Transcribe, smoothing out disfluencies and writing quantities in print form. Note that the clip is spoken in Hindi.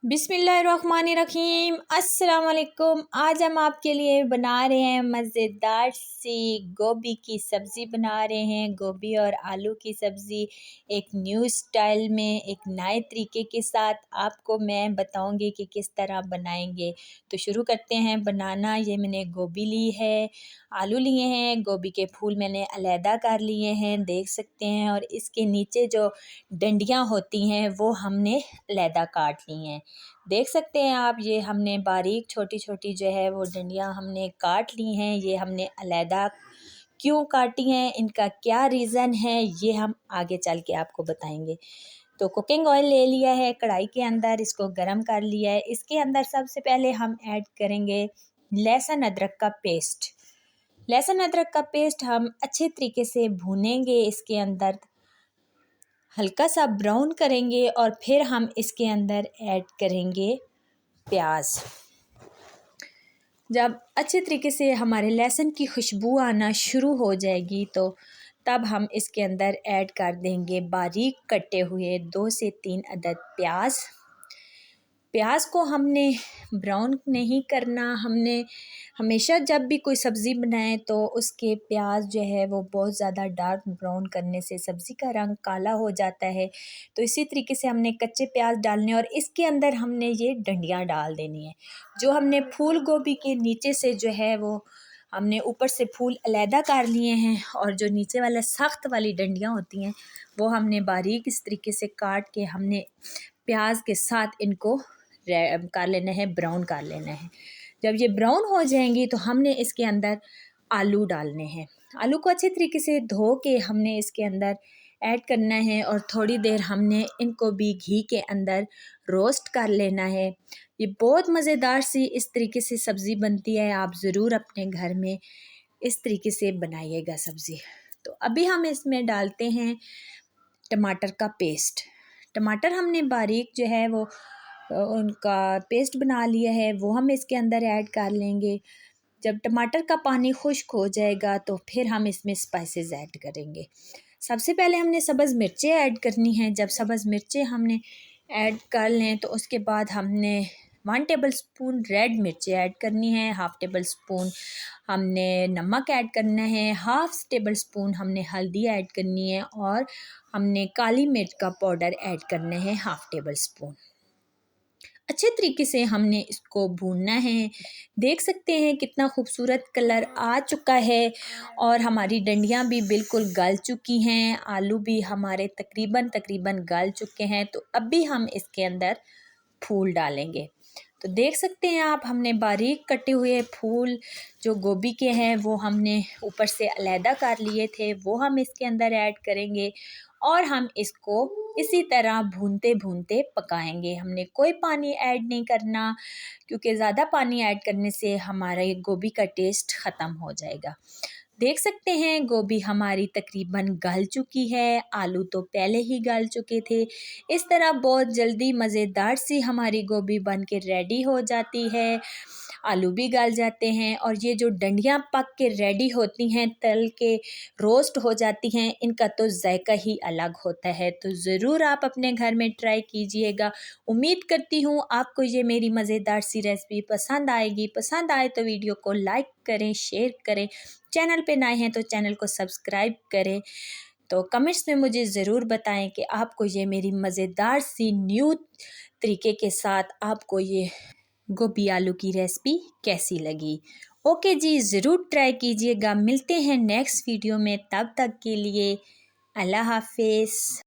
बिस्मिल्लाहिर्रहमानिर्रहीम। अस्सलाम वालेकुम। आज हम आपके लिए बना रहे हैं मज़ेदार सी गोभी की सब्ज़ी बना रहे हैं। गोभी और आलू की सब्ज़ी एक न्यू स्टाइल में, एक नए तरीके के साथ आपको मैं बताऊंगी कि किस तरह बनाएंगे। तो शुरू करते हैं बनाना। ये मैंने गोभी ली है, आलू लिए हैं, गोभी के फूल मैंने अलहदा कर लिए हैं, देख सकते हैं। और इसके नीचे जो डंडियाँ होती हैं वो हमने अलहदा काट ली हैं, देख सकते हैं आप। ये हमने बारीक छोटी छोटी जो है वो डंडियाँ हमने काट ली हैं। ये हमने अलहदा क्यों काटी हैं, इनका क्या रीज़न है, ये हम आगे चल के आपको बताएंगे। तो कुकिंग ऑयल ले लिया है कढ़ाई के अंदर, इसको गरम कर लिया है। इसके अंदर सबसे पहले हम ऐड करेंगे लहसुन अदरक का पेस्ट। लहसुन अदरक का पेस्ट हम अच्छे तरीके से भूनेंगे, इसके अंदर हल्का सा ब्राउन करेंगे और फिर हम इसके अंदर ऐड करेंगे प्याज। जब अच्छे तरीके से हमारे लहसुन की खुशबू आना शुरू हो जाएगी तो तब हम इसके अंदर ऐड कर देंगे बारीक कटे हुए 2 से 3 अदद प्याज। प्याज को हमने ब्राउन नहीं करना। हमने हमेशा जब भी कोई सब्ज़ी बनाए तो उसके प्याज जो है वो बहुत ज़्यादा डार्क ब्राउन करने से सब्ज़ी का रंग काला हो जाता है। तो इसी तरीके से हमने कच्चे प्याज डालने और इसके अंदर हमने ये डंडियाँ डाल देनी है। जो हमने फूल गोभी के नीचे से जो है वो हमने ऊपर से फूल अलहदा कर लिए हैं और जो नीचे वाला सख्त वाली डंडियाँ होती हैं वो हमने बारीक इस तरीके से काट के हमने प्याज के साथ इनको कर लेना है, ब्राउन कर लेना है। जब ये ब्राउन हो जाएंगी तो हमने इसके अंदर आलू डालने हैं। आलू को अच्छे तरीके से धो के हमने इसके अंदर ऐड करना है और थोड़ी देर हमने इनको भी घी के अंदर रोस्ट कर लेना है। ये बहुत मज़ेदार सी इस तरीके से सब्ज़ी बनती है। आप ज़रूर अपने घर में इस तरीके से बनाइएगा सब्ज़ी। तो अभी हम इसमें डालते हैं टमाटर का पेस्ट। टमाटर हमने बारीक जो है वो उनका पेस्ट बना लिया है, वो हम इसके अंदर ऐड कर लेंगे। जब टमाटर का पानी खुश्क हो जाएगा तो फिर हम इसमें स्पाइसेस ऐड करेंगे। सबसे पहले हमने सब्ज़ मिर्चें ऐड करनी हैं। जब सब्ज़ मिर्चें हमने ऐड कर लें तो उसके बाद हमने 1 टेबल स्पून रेड मिर्चें ऐड करनी है, 1/2 टेबल स्पून हमने नमक ऐड करना है, 1/2 टेबल स्पून हमने हल्दी ऐड करनी है और हमने काली मिर्च का पाउडर ऐड करना है 1/2 टेबल स्पून। अच्छे तरीके से हमने इसको भूनना है। देख सकते हैं कितना खूबसूरत कलर आ चुका है और हमारी डंडियाँ भी बिल्कुल गल चुकी हैं, आलू भी हमारे तकरीबन गल चुके हैं। तो अभी हम इसके अंदर फूल डालेंगे। तो देख सकते हैं आप, हमने बारीक कटे हुए फूल जो गोभी के हैं वो हमने ऊपर से अलहदा कर लिए थे, वो हम इसके अंदर ऐड करेंगे और हम इसको इसी तरह भूनते भूनते पकाएंगे। हमने कोई पानी ऐड नहीं करना क्योंकि ज़्यादा पानी ऐड करने से हमारा ये गोभी का टेस्ट ख़त्म हो जाएगा। देख सकते हैं गोभी हमारी तकरीबन गल चुकी है, आलू तो पहले ही गल चुके थे। इस तरह बहुत जल्दी मज़ेदार सी हमारी गोभी बन के रेडी हो जाती है, आलू भी गल जाते हैं और ये जो डंडियाँ पक के रेडी होती हैं, तल के रोस्ट हो जाती हैं, इनका तो जायका ही अलग होता है। तो ज़रूर आप अपने घर में ट्राई कीजिएगा। उम्मीद करती हूँ आपको ये मेरी मज़ेदार सी रेसिपी पसंद आएगी। पसंद आए तो वीडियो को लाइक करें, शेयर करें, चैनल पे नए हैं तो चैनल को सब्सक्राइब करें। तो कमेंट्स में मुझे ज़रूर बताएं कि आपको ये मेरी मज़ेदार सी न्यू तरीके के साथ आपको ये गोभी आलू की रेसिपी कैसी लगी। ओके जी, ज़रूर ट्राई कीजिएगा। मिलते हैं नेक्स्ट वीडियो में, तब तक के लिए अल्लाह हाफिज़।